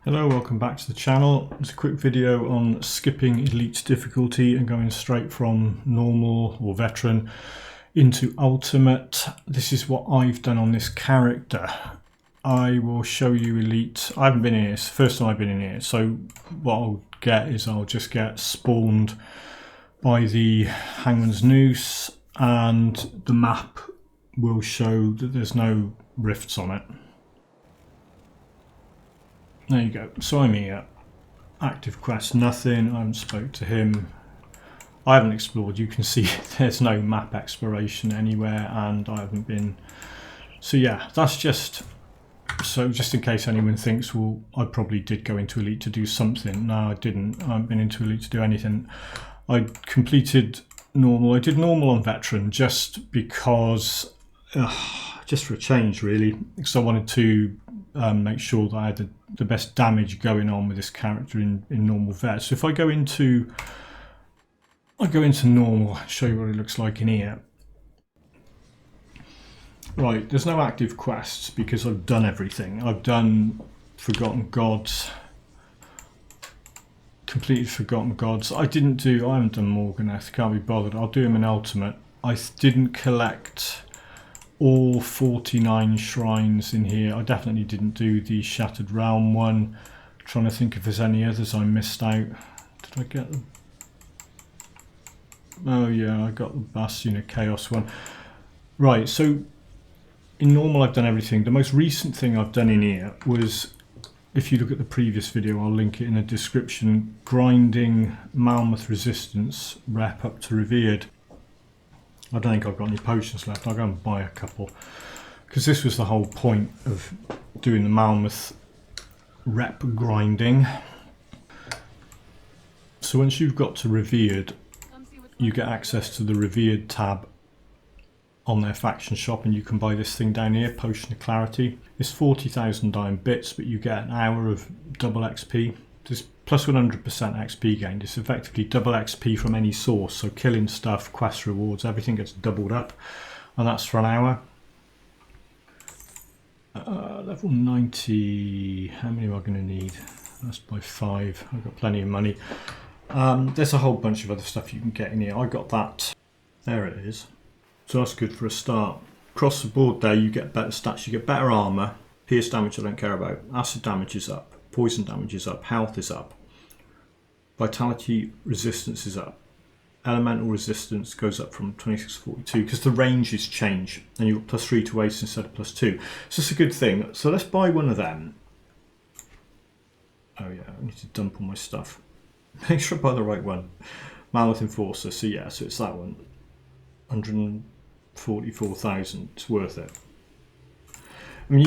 Hello, welcome back to the channel. It's a quick video on skipping elite difficulty and going straight from normal or veteran into ultimate. This is what I've done on this character. I will show you elite. I haven't been in here, it's the first time I've been in here, so what I'll get is I'll just get spawned by the Hangman's Noose and the map will show that there's no rifts on it. There you go. So I'm here. Active quest, nothing. I haven't spoke to him. I haven't explored. You can see there's no map exploration anywhere, and I haven't been. So yeah, that's just in case anyone thinks, well, I probably did go into Elite to do something. No, I didn't. I haven't been into Elite to do anything. I completed normal. I did normal on veteran just because, just for a change, really, because I wanted to make sure that I had the best damage going on with this character in normal vet. So if I go into normal, I'll show you what it looks like in here. Right, there's no active quests because I've done everything. I've done Forgotten Gods, completed Forgotten Gods. I haven't done Morganeth, can't be bothered. I'll do him in Ultimate. I didn't collect all 49 shrines in here. I definitely didn't do the Shattered Realm one. Trying to think if there's any others I missed out. Did I get them? Oh yeah, I got the Bastion of Chaos one. Right, so in normal I've done everything. The most recent thing I've done in here was, if you look at the previous video, I'll link it in the description, grinding Malmouth Resistance rep up to Revered. I don't think I've got any potions left. I'll go and buy a couple, because this was the whole point of doing the Malmouth rep grinding. So once you've got to Revered, you get access to the Revered tab on their faction shop, and you can buy this thing down here, Potion of Clarity. It's 40,000 diamond bits, but you get an hour of double XP. There's plus 100% XP gained. It's effectively double XP from any source, so killing stuff, quest rewards, everything gets doubled up, and that's for an hour. Level 90, how many am I going to need? That's by 5. I've got plenty of money. There's a whole bunch of other stuff you can get in here. I got that. There it is. So that's good for a start. Across the board there you get better stats. You get better armour, pierce damage I don't care about, acid damage is up, poison damage is up, health is up, vitality resistance is up, elemental resistance goes up from 26 to 42 because the ranges change, and you've got +3 to ace instead of +2. So it's a good thing. So let's buy one of them. Oh yeah, I need to dump all my stuff. Make sure I buy the right one. Malmouth Enforcer, so yeah, so it's that one. 144,000, it's worth it. I mean,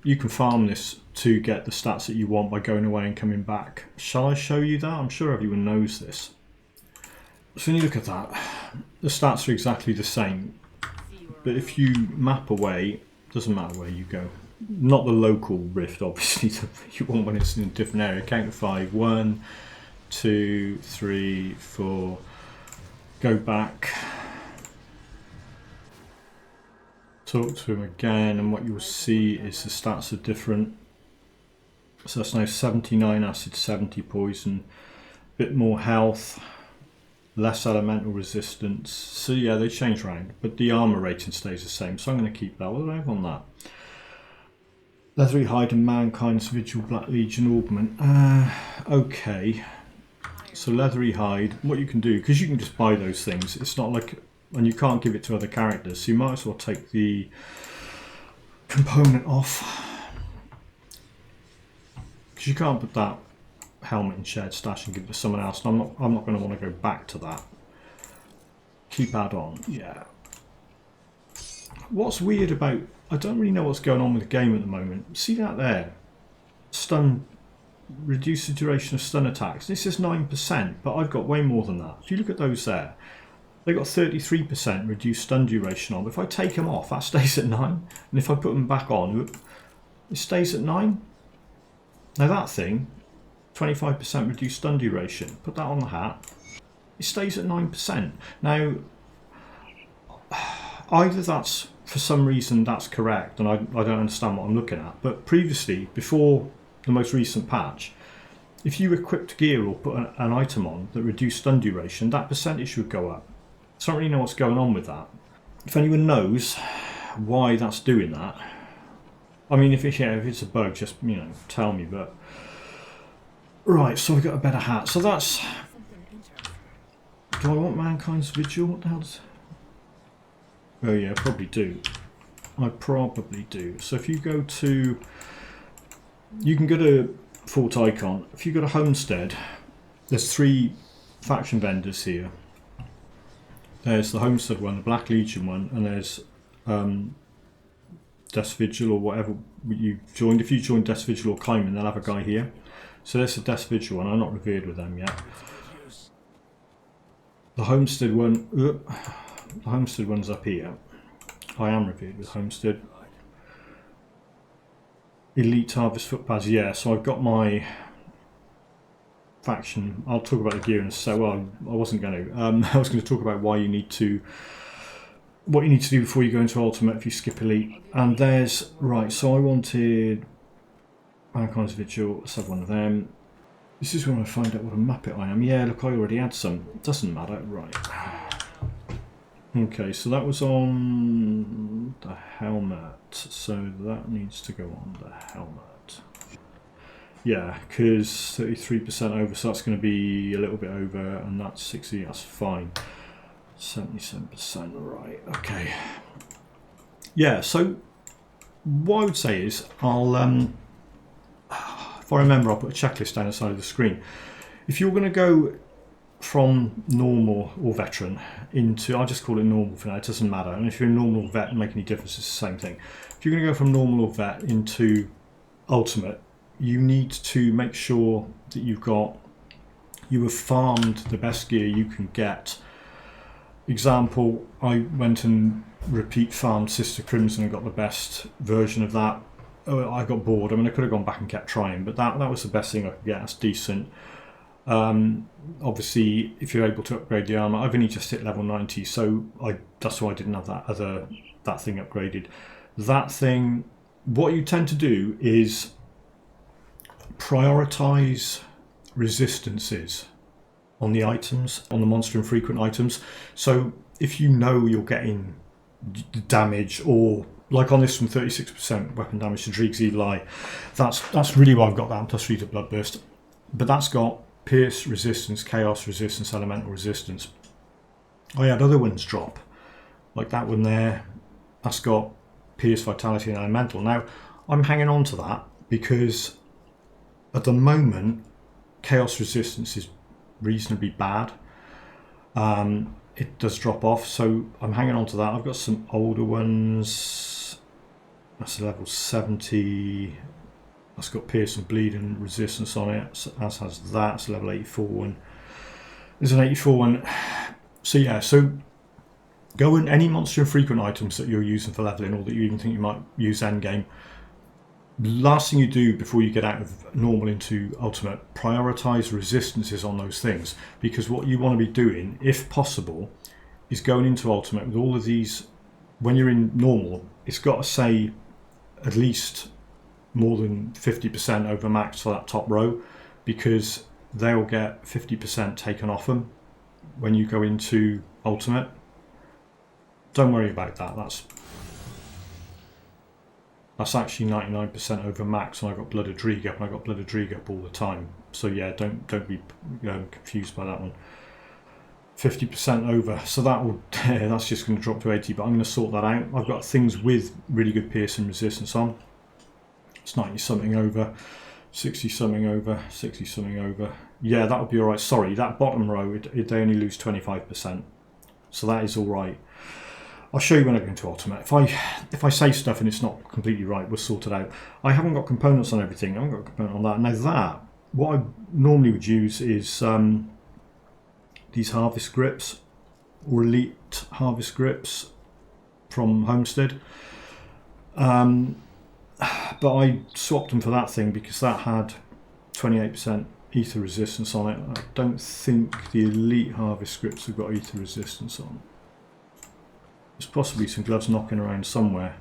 you can farm this to get the stats that you want by going away and coming back. Shall I show you that? I'm sure everyone knows this. So when you look at that, the stats are exactly the same, but if you map away, doesn't matter where you go. Not the local rift, obviously. You want when it's in a different area. Count to 5. 1, 2, 3, 4. Go back. Talk to him again, and what you'll see is the stats are different. So that's now 79 acid, 70 poison, a bit more health, less elemental resistance. So yeah, they change around, but the armor rating stays the same. So I'm going to keep that. What do I have on that? Leathery Hide and Mankind's Vigil, Black Legion Augment. Okay. So Leathery Hide, what you can do, because you can just buy those things, it's not like, and you can't give it to other characters, so you might as well take the component off, because you can't put that helmet in shared stash and give it to someone else, and I'm not going to want to go back to that. Keep add on, yeah. What's weird about, I don't really know what's going on with the game at the moment. See that there? Stun, reduce the duration of stun attacks. This is 9%, but I've got way more than that. If you look at those there, they've got 33% reduced stun duration on. But if I take them off, that stays at 9. And if I put them back on, it stays at 9. Now that thing, 25% reduced stun duration. Put that on the hat. It stays at 9%. Now, either that's, for some reason, that's correct, and I don't understand what I'm looking at. But previously, before the most recent patch, if you equipped gear or put an item on that reduced stun duration, that percentage would go up. So I don't really know what's going on with that. If anyone knows why that's doing that, I mean, if it's a bug, just, you know, tell me. But right, so we've got a better hat. So that's. Do I want Mankind's Vigil? What the hell's? Oh yeah, I probably do. I probably do. So if you go to, you can go to Fort Icon. If you go to Homestead, there's 3 faction vendors here. There's the Homestead one, the Black Legion one, and there's Death Vigil or whatever you joined. If you join Death Vigil or Climbing, they'll have a guy here. So there's the Death Vigil one. I'm not revered with them yet. The Homestead one, the Homestead one's up here. I am revered with Homestead. Elite Harvest Footpads, yeah. So I've got my faction. I'll talk about the gear in a sec. Well, I wasn't going to. I was going to talk about what you need to do before you go into Ultimate if you skip Elite. And there's right. So I wanted Mankind's Vigil. Let's have one of them. This is when I find out what a Muppet I am. Yeah, look, I already had some. It doesn't matter. Right. Okay, so that was on the helmet. So that needs to go on the helmet. Yeah, because 33% over, so that's going to be a little bit over, and that's 60, that's fine. 77%, right, okay. Yeah, so what I would say is, I'll, if I remember, I'll put a checklist down the side of the screen. If you're going to go from normal or veteran into, I'll just call it normal for now, it doesn't matter. And if you're a normal vet, it doesn't make any difference, it's the same thing. If you're going to go from normal or vet into ultimate, you need to make sure that you have farmed the best gear you can get. Example, I went and repeat farmed Sister Crimson and got the best version of that. I got bored. I mean, I could have gone back and kept trying, but that was the best thing I could get. That's decent. Obviously, if you're able to upgrade the armor, I've only just hit level 90, so that's why I didn't have that thing upgraded. That thing, what you tend to do is prioritize resistances on the items, on the monster infrequent items. So if you know you're getting damage, or like on this one, 36% weapon damage to Dreeg's Evil Eye, that's really why I've got that, plus 3 to Bloodburst. But that's got Pierce Resistance, Chaos Resistance, Elemental Resistance. I had other ones drop, like that one there, that's got Pierce, Vitality and Elemental. Now, I'm hanging on to that because at the moment, Chaos Resistance is reasonably bad. It does drop off, so I'm hanging on to that. I've got some older ones. That's a level 70. That's got Pierce and Bleed and Resistance on it, as has that. It's a level 84 one. There's an 84 one. So yeah, so go in any monster infrequent items that you're using for leveling, or that you even think you might use endgame. Last thing you do before you get out of normal into ultimate, prioritize resistances on those things, because what you want to be doing, if possible, is going into ultimate with all of these. When you're in normal, it's got to say at least more than 50% over max for that top row, because they'll get 50% taken off them when you go into ultimate. Don't worry about that. That's actually 99% over max, and I got Blood of Dreeg up, and I got Blood of Dreeg up all the time. So yeah, don't be confused by that one. 50% over, so that's just going to drop to 80, but I'm going to sort that out. I've got things with really good pierce and resistance on. It's 90 something over, 60 something over, 60 something over. Yeah, that would be alright. Sorry, that bottom row, they only lose 25%, so that is alright. I'll show you when I go into Ultimate. If I say stuff and it's not completely right, we'll sort it out. I haven't got components on everything. I haven't got a component on that. Now that, what I normally would use is these harvest grips, or elite harvest grips from Homestead. But I swapped them for that thing because that had 28% ether resistance on it. I don't think the elite harvest grips have got ether resistance on. There's possibly some gloves knocking around somewhere.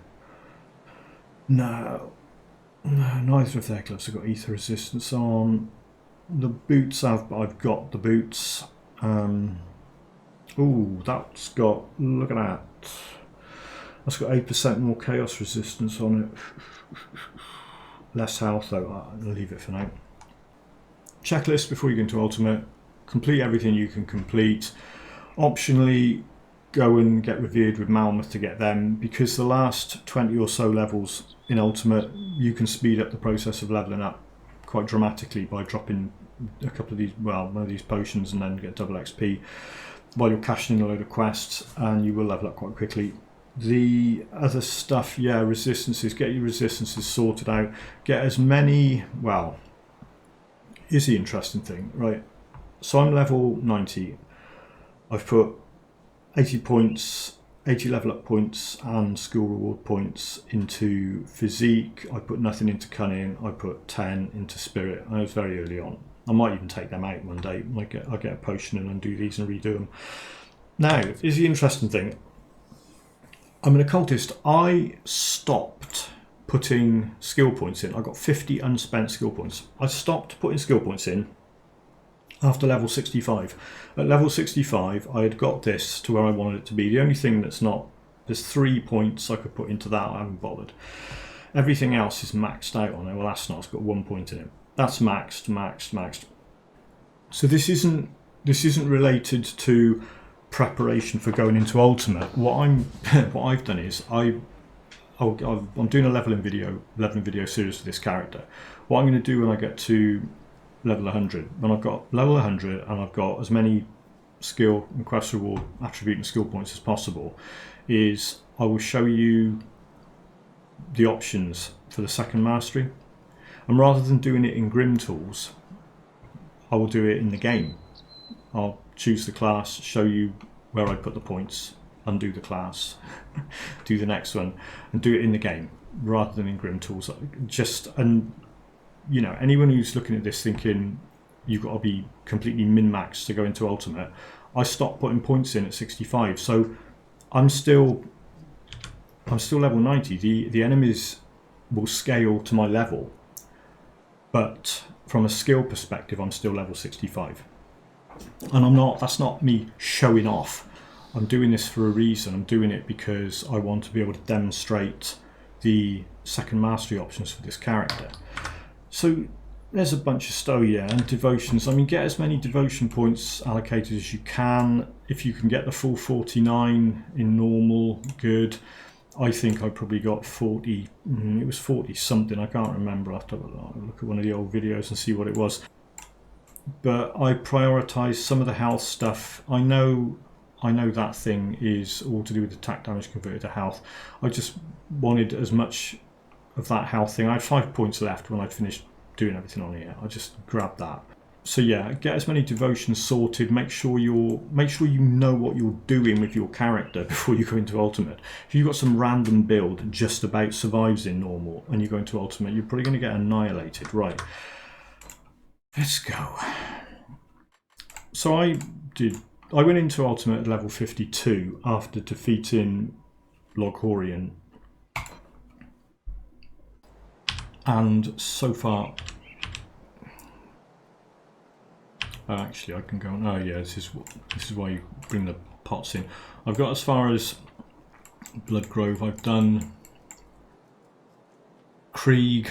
No. Neither of their gloves have got ether resistance on. The boots I've got the boots. Ooh, that's got, look at that. That's got 8% more chaos resistance on it. Less health though, I'll leave it for now. Checklist before you go into ultimate. Complete everything you can complete. Optionally, go and get revered with Malmouth to get them, because the last 20 or so levels in ultimate, you can speed up the process of leveling up quite dramatically by dropping a couple of these, well, one of these potions and then get double XP while you're cashing in a load of quests, and you will level up quite quickly. The other stuff, yeah, resistances, get your resistances sorted out, get as many, well, is the interesting thing, right? So I'm level 90, I've put 80 points, 80 level up points and skill reward points into physique. I put nothing into cunning. I put 10 into spirit. I was very early on. I might even take them out one day. I'll get a potion and undo these and redo them. Now, is the interesting thing. I'm an occultist. I stopped putting skill points in. I got 50 unspent skill points. I stopped putting skill points in after level 65. At level 65, I had got this to where I wanted it to be. The only thing that's not, there's 3 points I could put into that. I haven't bothered. Everything else is maxed out on it. Well, that's not. It's got 1 point in it. That's maxed. So this isn't related to preparation for going into ultimate. What I've done is I'm doing a leveling video series for this character. What I'm going to do when I get to level 100, when I've got level 100 and I've got as many skill and quest reward attribute and skill points as possible, is I will show you the options for the second mastery, and rather than doing it in Grim Tools, I will do it in the game. I'll choose the class, show you where I put the points, undo the class, do the next one, and do it in the game rather than in Grim Tools. And you know, anyone who's looking at this thinking you've got to be completely min-maxed to go into ultimate, I stopped putting points in at 65, so I'm still level 90. The enemies will scale to my level, but from a skill perspective, I'm still level 65. And that's not me showing off. I'm doing this for a reason. I'm doing it because I want to be able to demonstrate the second mastery options for this character. So there's a bunch of stuff, yeah, and devotions. I mean, get as many devotion points allocated as you can. If you can get the full 49 in normal, good. I think I probably got 40, it was 40 something, I can't remember. I'll have to look at one of the old videos and see what it was. But I prioritised some of the health stuff. I know that thing is all to do with attack damage converted to health. I just wanted as much of that health thing. I had 5 points left when I'd finished doing everything on here. I just grabbed that. So yeah, get as many devotions sorted. Make sure you know what you're doing with your character before you go into ultimate. If you've got some random build that just about survives in normal and you go into ultimate, you're probably going to get annihilated. Right. Let's go. So I went into ultimate at level 52 after defeating Loghorian. And so far, actually I can go on. Oh yeah, this is why you bring the pots in. I've got as far as Bloodgrove. I've done Krieg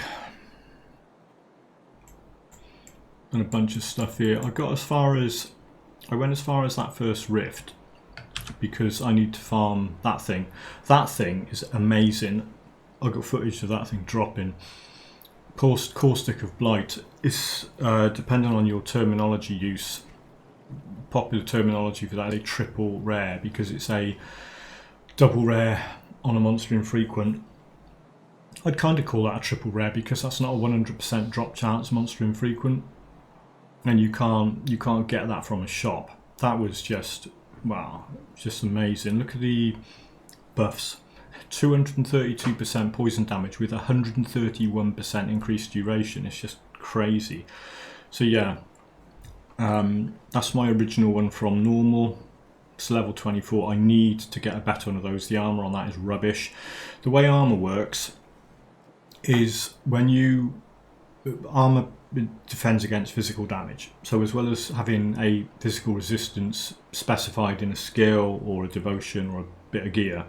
and a bunch of stuff here. I went as far as that first rift because I need to farm that thing. That thing is amazing. I got footage of that thing dropping. Caustic of Blight is, depending on your terminology use, popular terminology for that is a triple rare because it's a double rare on a monster infrequent. I'd kind of call that a triple rare because that's not a 100% drop chance monster infrequent, and you can't get that from a shop. That was just, wow, just amazing. Look at the buffs. 232% poison damage with 131% increased duration. It's just crazy. So yeah, that's my original one from normal. It's level 24. I need to get a better one of those. The armor on that is rubbish. The way armor works is when you armor defends against physical damage. So as well as having a physical resistance specified in a skill or a devotion or a bit of gear,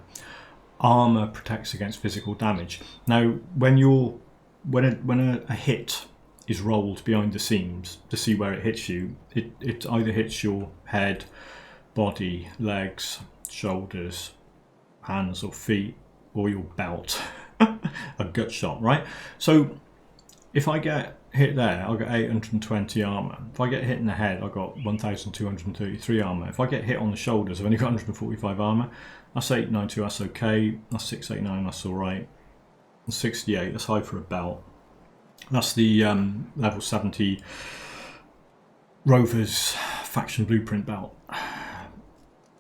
armor protects against physical damage. Now, when a hit is rolled behind the scenes to see where it hits you, it either hits your head, body, legs, shoulders, hands or feet, or your belt. A gut shot, right? So if I get hit there, I'll get 820 armor. If I get hit in the head, I've got 1233 armor. If I get hit on the shoulders, I've only got 145 armor. That's 892, that's okay. That's 689, that's alright. 68, that's high for a belt. That's the level 70 Rovers faction blueprint belt.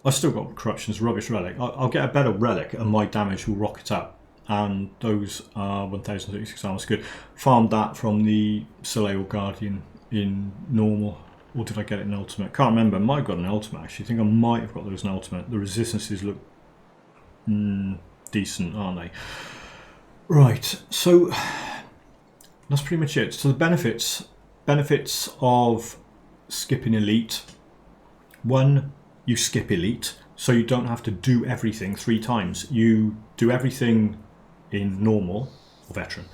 I've still got Corruption's rubbish relic. I'll get a better relic and my damage will rocket up. And those are 1036 armor. That's good. Farmed that from the Soleil Guardian in normal. Or did I get it in ultimate? Can't remember. I might have got an ultimate actually. I think I might have got those in ultimate. The resistances look decent, aren't they? Right, so that's pretty much it. So the benefits of skipping elite. One, you skip elite, so you don't have to do everything 3 times. You do everything in normal or veteran,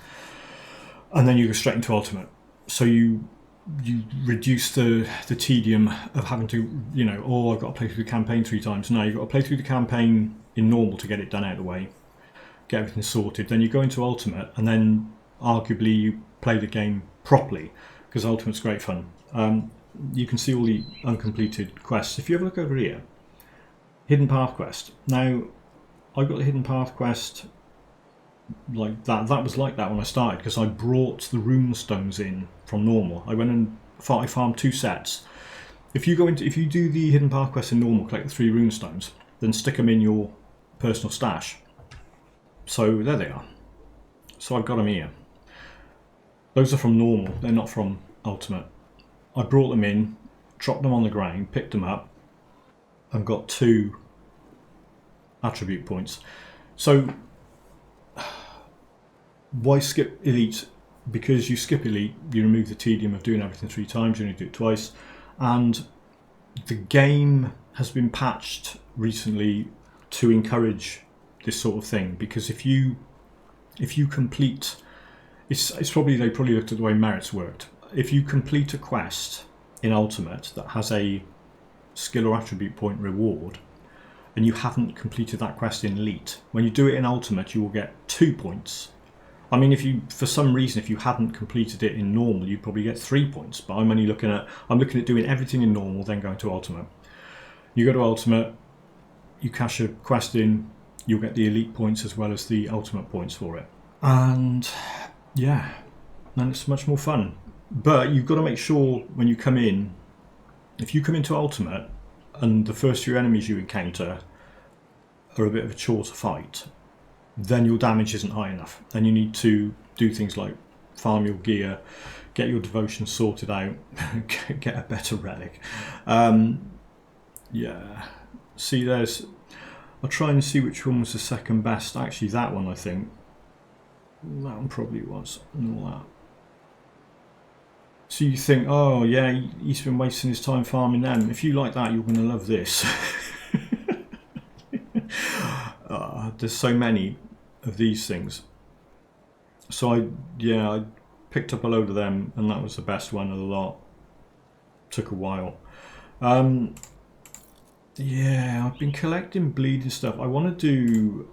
and then you go straight into ultimate. So you reduce the tedium of having to, you know, oh, I've got to play through the campaign 3 times. No, you've got to play through the campaign in normal to get it done out of the way, get everything sorted. Then you go into ultimate, and then arguably you play the game properly, because ultimate's great fun. You can see all the uncompleted quests. If you have a look over here, Hidden Path quest. Now, I got the Hidden Path quest like that. That was like that when I started, because I brought the rune stones in from normal. I went and I farmed 2 sets. If you do the Hidden Path quest in normal, collect the 3 rune stones, then stick them in your personal stash. So there they are. So I've got them here. Those are from normal. They're not from ultimate. I brought them in, dropped them on the ground, picked them up, and got 2 attribute points. So why skip elite? Because you skip elite, you remove the tedium of doing everything 3 times. You only do it twice, and the game has been patched recently to encourage this sort of thing. Because if you complete, it's probably, they probably looked at the way merits worked. If you complete a quest in ultimate that has a skill or attribute point reward, and you haven't completed that quest in elite, when you do it in ultimate you will get 2 points. I mean, if you, for some reason, if you hadn't completed it in normal, you'd probably get 3 points. But I'm looking at doing everything in normal, then going to ultimate. You go to ultimate, you cash a quest in, you'll get the elite points as well as the ultimate points for it. And yeah, then it's much more fun. But you've got to make sure when you come in, if you come into ultimate and the first few enemies you encounter are a bit of a chore to fight, then your damage isn't high enough. Then you need to do things like farm your gear, get your devotion sorted out, get a better relic. Yeah, see, I'll try and see which one was the second best. Actually, that one, I think. That one probably was, and all that. So you think, oh yeah, he's been wasting his time farming them. If you like that, you're going to love this. There's so many of these things. So I picked up a load of them, and that was the best one of the lot. Took a while. Yeah, I've been collecting bleed and stuff. I want to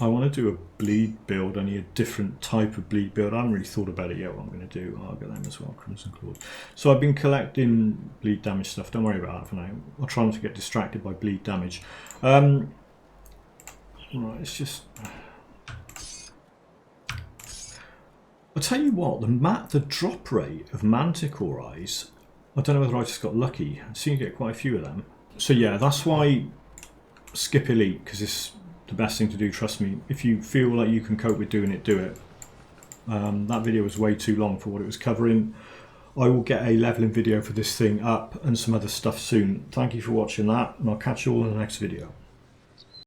do a bleed build, only a different type of bleed build. I haven't really thought about it yet what I'm going to do. I'll get them as well, Crimson Claws. So I've been collecting bleed damage stuff. Don't worry about that for now. I'll try not to get distracted by bleed damage. Right, it's just... I'll tell you what, the drop rate of manticore eyes, I don't know whether I just got lucky. I seem to get quite a few of them. So yeah, that's why skip elite, because it's the best thing to do, trust me. If you feel like you can cope with doing it, do it. That video was way too long for what it was covering. I will get a leveling video for this thing up and some other stuff soon. Thank you for watching that, and I'll catch you all in the next video.